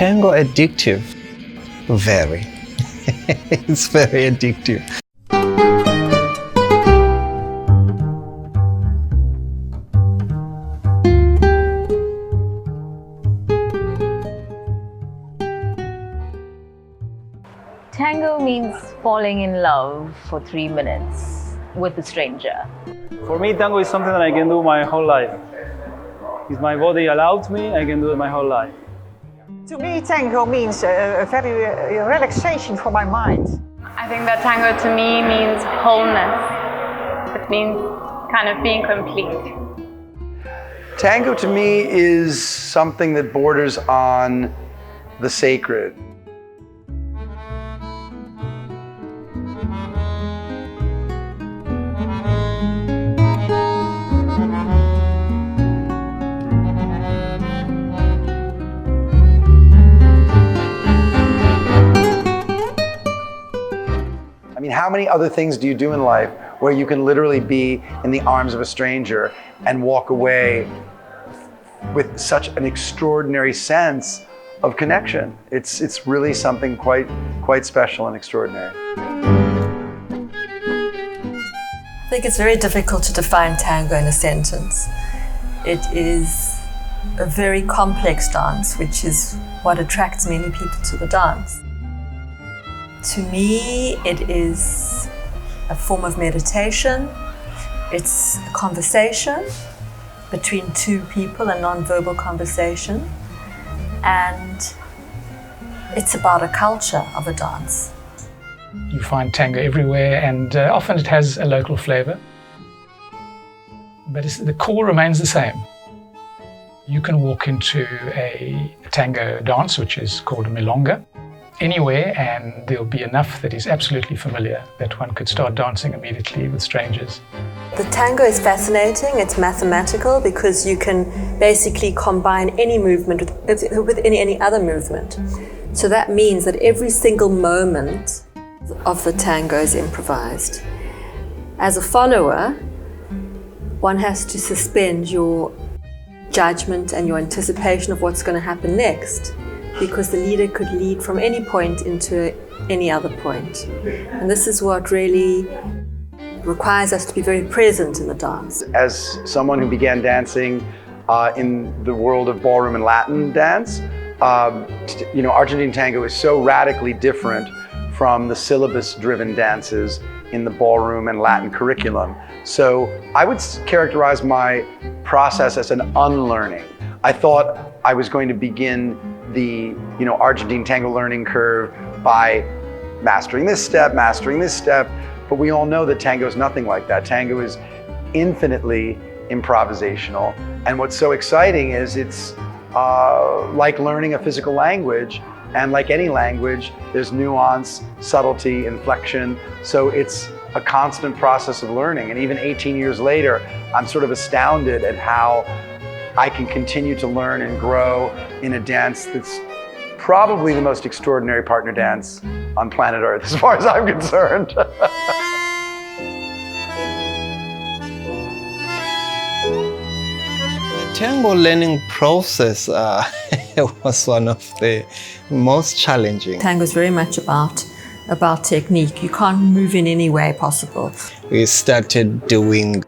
tango addictive? Very. It's very addictive. Tango means falling in love for 3 minutes with a stranger. For me, tango is something that I can do my whole life. If my body allows me, I can do it my whole life. To me, tango means a very relaxation for my mind. I think that tango to me means wholeness. It means kind of being complete. Tango to me is something that borders on the sacred. I mean, how many other things do you do in life where you can literally be in the arms of a stranger and walk away with such an extraordinary sense of connection? It's really something quite special and extraordinary. I think it's very difficult to define tango in a sentence. It is a very complex dance, which is what attracts many people to the dance. To me, it is a form of meditation. It's a conversation between two people, a non-verbal conversation. And it's about a culture of a dance. You find tango everywhere, and often it has a local flavor. But the core remains the same. You can walk into a tango dance, which is called a milonga, anywhere, and there'll be enough that is absolutely familiar that one could start dancing immediately with strangers. The tango is fascinating. It's mathematical because you can basically combine any movement with any other movement. So that means that every single moment of the tango is improvised. As a follower, one has to suspend your judgment and your anticipation of what's going to happen next, because the leader could lead from any point into any other point. And this is what really requires us to be very present in the dance. As someone who began dancing in the world of ballroom and Latin dance, Argentine tango is so radically different from the syllabus-driven dances in the ballroom and Latin curriculum. So I would characterize my process as an unlearning. I thought I was going to begin the Argentine tango learning curve by mastering this step, but we all know that tango is nothing like that. Tango is infinitely improvisational, and what's so exciting is it's like learning a physical language, and like any language, there's nuance, subtlety, inflection, so it's a constant process of learning. And even 18 years later, I'm sort of astounded at how I can continue to learn and grow in a dance that's probably the most extraordinary partner dance on planet Earth, as far as I'm concerned. The tango learning process was one of the most challenging. Tango is very much about technique. You can't move in any way possible. We started doing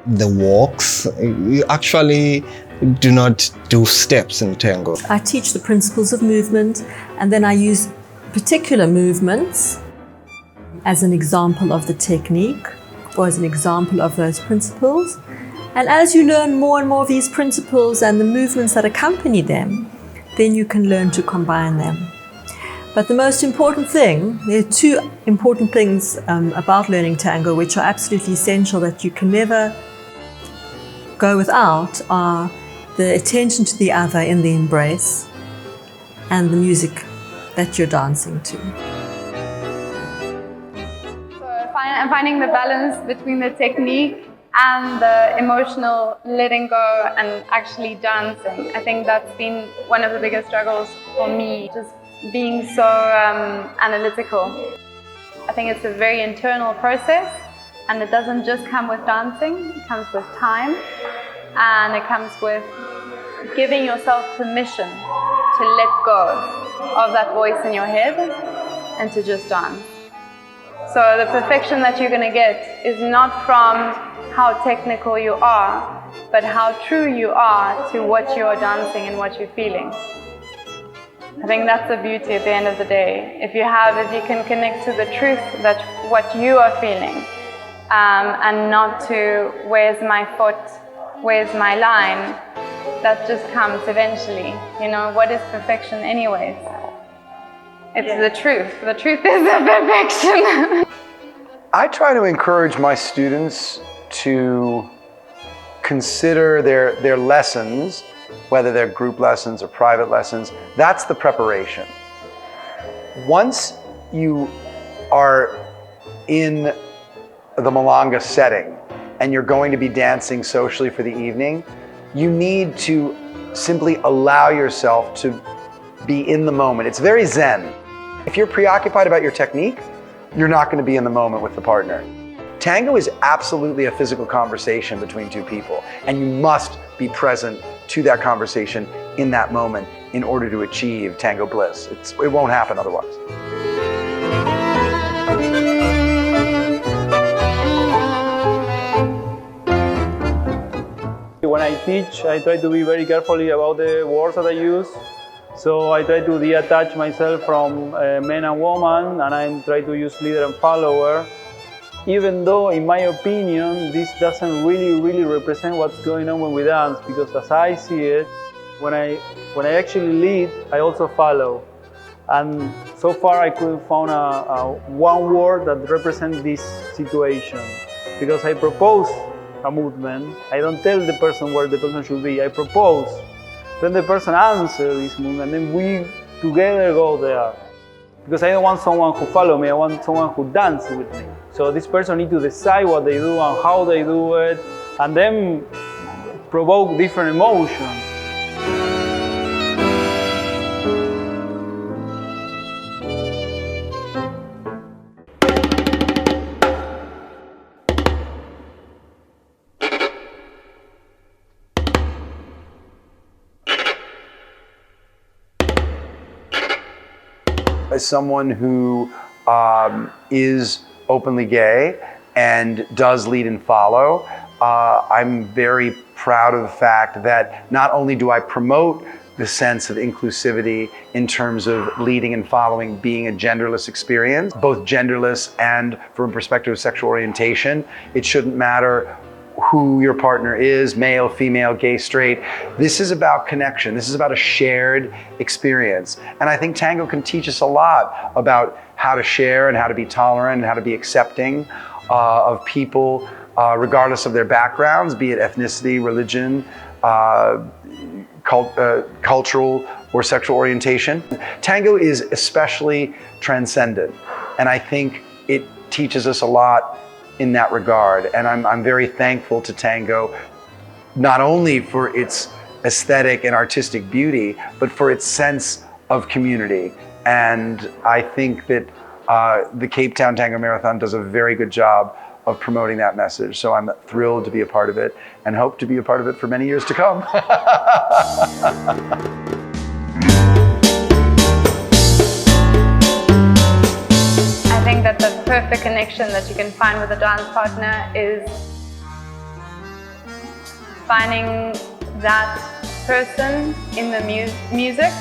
the walks. You actually do not do steps in tango. I teach the principles of movement, and then I use particular movements as an example of the technique or as an example of those principles. And as you learn more and more of these principles and the movements that accompany them, then you can learn to combine them. But the most important thing, there are two important things about learning tango which are absolutely essential that you can never go without, are the attention to the other in the embrace and the music that you're dancing to. So finding the balance between the technique and the emotional letting go and actually dancing. I think that's been one of the biggest struggles for me, just being so analytical. I think it's a very internal process, and it doesn't just come with dancing, it comes with time, and it comes with giving yourself permission to let go of that voice in your head and to just dance. So the perfection that you're going to get is not from how technical you are, but how true you are to what you're dancing and what you're feeling. I think that's the beauty at the end of the day. If you can connect to the truth that what you are feeling, and not to where's my foot, where's my line, that just comes eventually. You know, what is perfection anyways? It's the truth. The truth is the perfection. I try to encourage my students to consider their lessons, whether they're group lessons or private lessons. That's the preparation. Once you are in the milonga setting and you're going to be dancing socially for the evening, you need to simply allow yourself to be in the moment. It's very zen. If you're preoccupied about your technique, you're not going to be in the moment with the partner. Tango is absolutely a physical conversation between two people, and you must be present to that conversation in that moment in order to achieve tango bliss. It won't happen otherwise. When I teach, I try to be very carefully about the words that I use. So I try to detach myself from man and woman, and I try to use leader and follower. Even though, in my opinion, this doesn't really represent what's going on when we dance, because as I see it, when I actually lead, I also follow. And so far I couldn't find one word that represents this situation, because I propose a movement. I don't tell the person where the person should be. I propose. Then the person answers this movement, and then we together go there. Because I don't want someone who follows me, I want someone who dances with me. So this person needs to decide what they do and how they do it, and then provoke different emotions. As someone who is openly gay and does lead and follow, I'm very proud of the fact that not only do I promote the sense of inclusivity in terms of leading and following being a genderless experience, both genderless and from a perspective of sexual orientation. It shouldn't matter who your partner is, male, female, gay, straight. This is about connection. This is about a shared experience. And I think tango can teach us a lot about how to share and how to be tolerant and how to be accepting of people regardless of their backgrounds, be it ethnicity, religion, cultural or sexual orientation. Tango is especially transcendent, and I think it teaches us a lot in that regard. And I'm very thankful to tango, not only for its aesthetic and artistic beauty, but for its sense of community. And I think that the Cape Town Tango Marathon does a very good job of promoting that message. So I'm thrilled to be a part of it and hope to be a part of it for many years to come. I think that the perfect connection that you can find with a dance partner is finding that person in the music.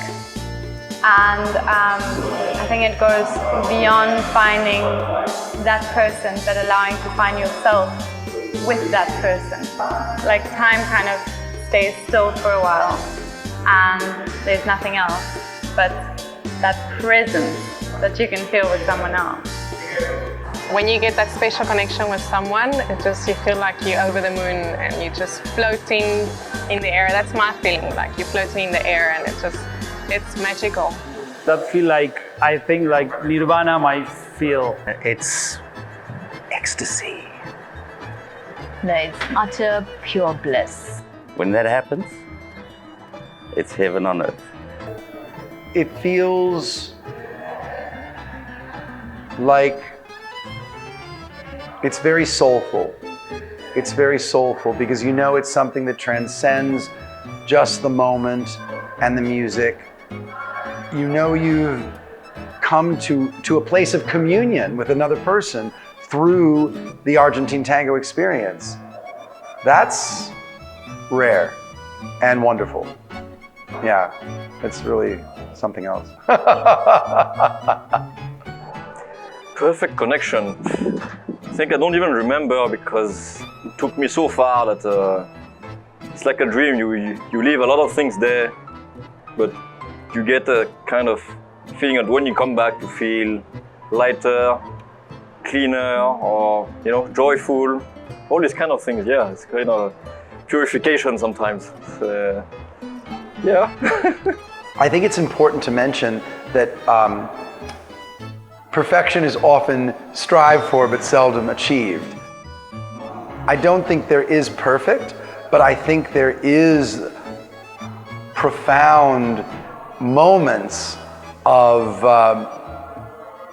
And I think it goes beyond finding that person, but allowing to find yourself with that person. Like time kind of stays still for a while and there's nothing else but that presence that you can feel with someone else. When you get that special connection with someone, it just, you feel like you're over the moon and you're just floating in the air. That's my feeling, like you're floating in the air, and it's magical. That feel like, I think like Nirvana might feel. It's ecstasy. No, it's utter pure bliss. When that happens, it's heaven on earth. It feels like it's very soulful. It's very soulful because you know it's something that transcends just the moment and the music, you know you've come to a place of communion with another person through the Argentine tango experience. That's rare and wonderful. Yeah, it's really something else. Perfect connection. I think I don't even remember because it took me so far that it's like a dream. You leave a lot of things there, but you get a kind of feeling that when you come back, you feel lighter, cleaner, or joyful. All these kind of things. Yeah, it's kind of purification sometimes. Yeah. I think it's important to mention that perfection is often strived for but seldom achieved. I don't think there is perfect, but I think there is profound moments of,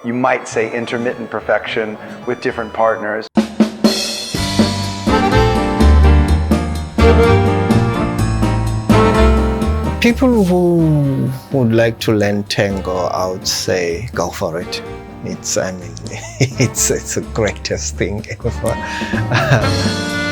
you might say, intermittent perfection with different partners. People who would like to learn tango, I would say go for it. It's the greatest thing ever.